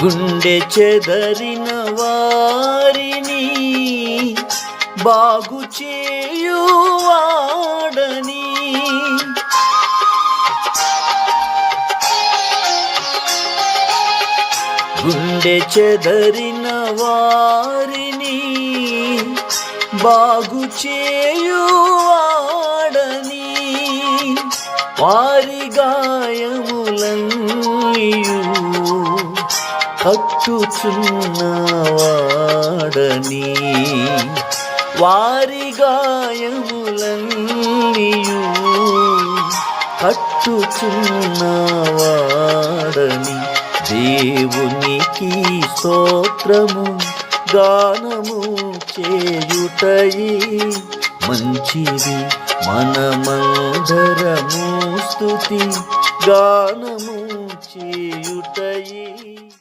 గుండె చెదరిన వారిని బాగు చేయువాడని, గుండె చెదరిన వారిని బాగు చేయువాడని, వారి గాయములన్నీయు కట్టుచున్నవాడని, వారి గాయములన్నీయు కట్టుచున్నవాడని. దేవునికి స్తోత్రము గానము చేయుటయే మంచిది, మనమందరము స్తుతి గానము